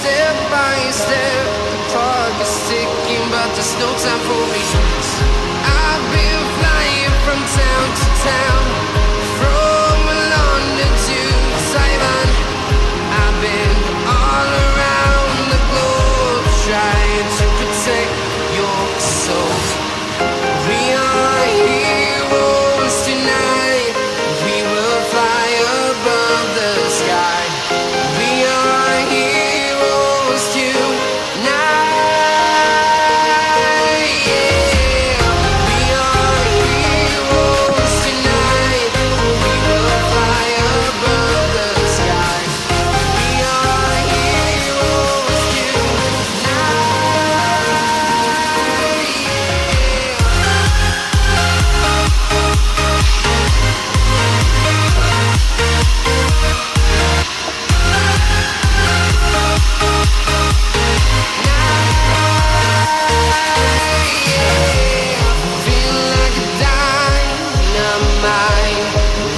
step by step. The clock is ticking, but there's no time for me. I've been flying from town to town, from London to Taiwan. I've been all around the globe trying to protect your soul. We are heroes tonight. We will fly above the sky. We are heroes tonight. Yeah. We are heroes tonight. We will fly above the sky. We are heroes tonight. Feel like a dynamite,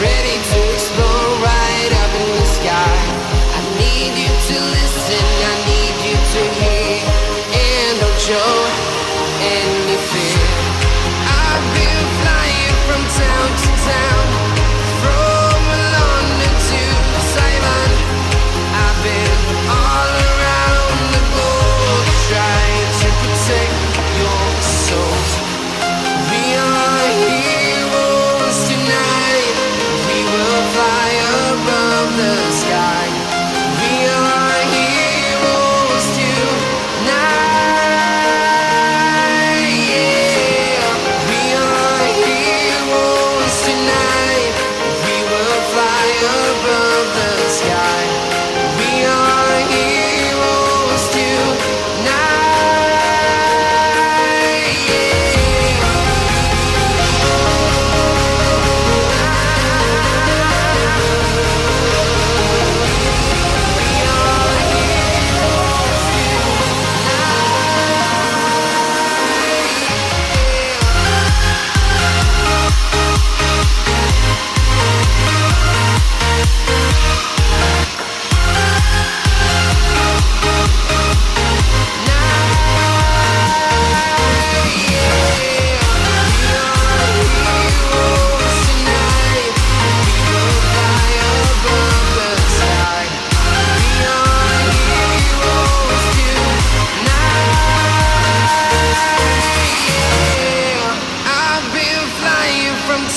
ready to explode right up in the sky. I need you to listen, I need you to hear, and don't show any fear. I've been flying from town to town, from London to Taiwan. I've been all around the globe trying to protect your soul. We are heroes tonight. We will fly above the sky. We are heroes tonight. Yeah. We are heroes tonight. We will fly above the sky. We are heroes tonight. Yeah.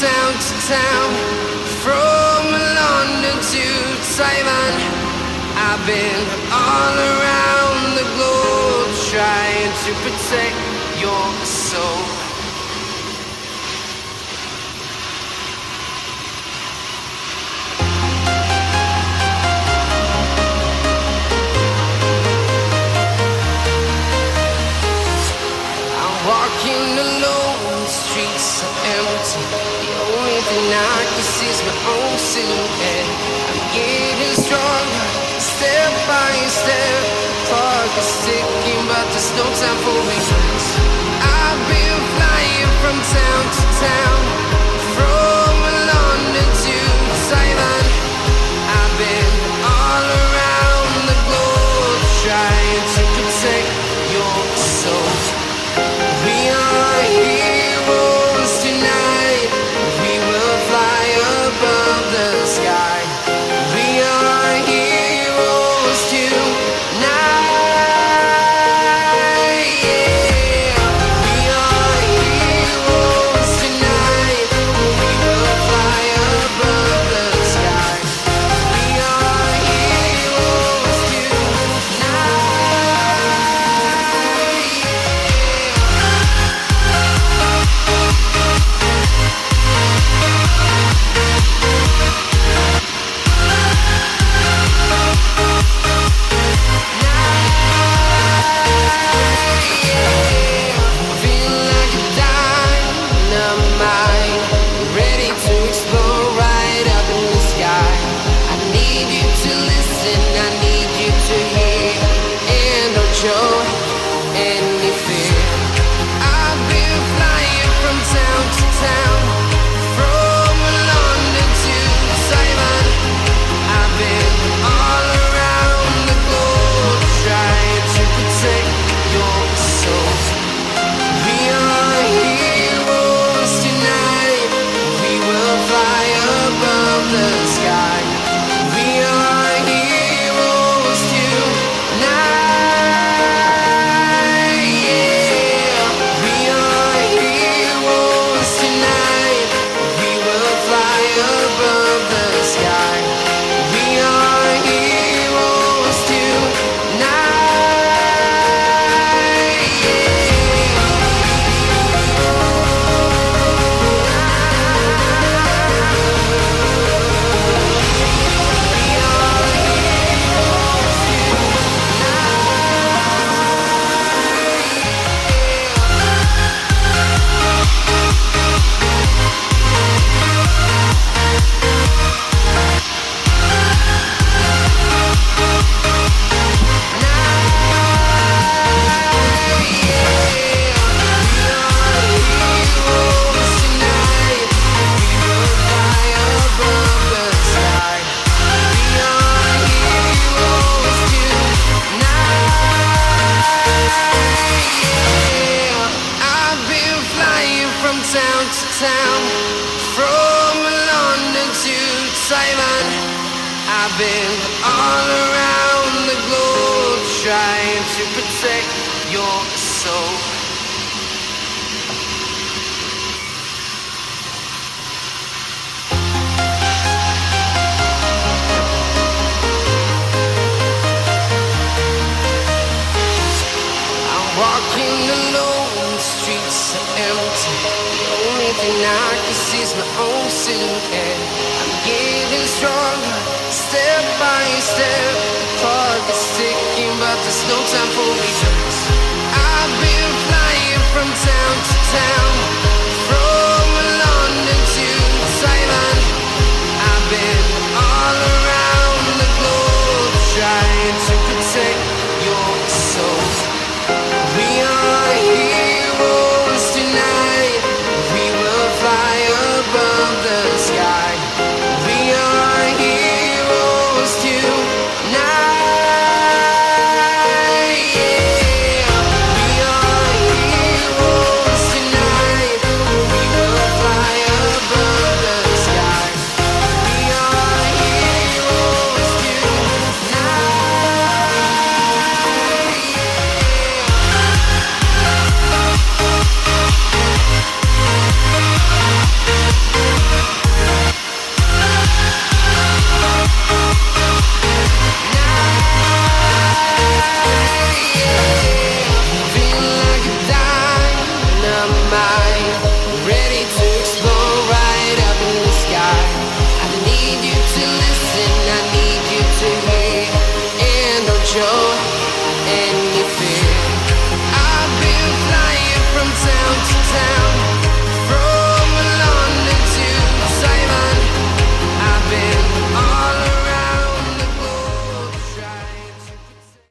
Town to town, from London to Taiwan. I've been all around the globe trying to protect your soul. I'm walking alone, the streets are empty. The only thing I can see is my own silhouette. I'm getting stronger, step by step. Clock is ticking, but there's no time for me. I've been flying from town to town, from London to Taiwan. I've been all around the globe trying to protect your soul. We are heroes tonight. We will fly above the sky. We are heroes tonight. Yeah. We are heroes tonight. I've been all around the globe trying to protect your soul. I'm walking alone, the streets are empty. The only thing I can see is my own silhouette. I'm getting stronger, step by step. The clock is ticking, but there's no time for regrets. I've been flying from town to town, from London to Taiwan. I've been all around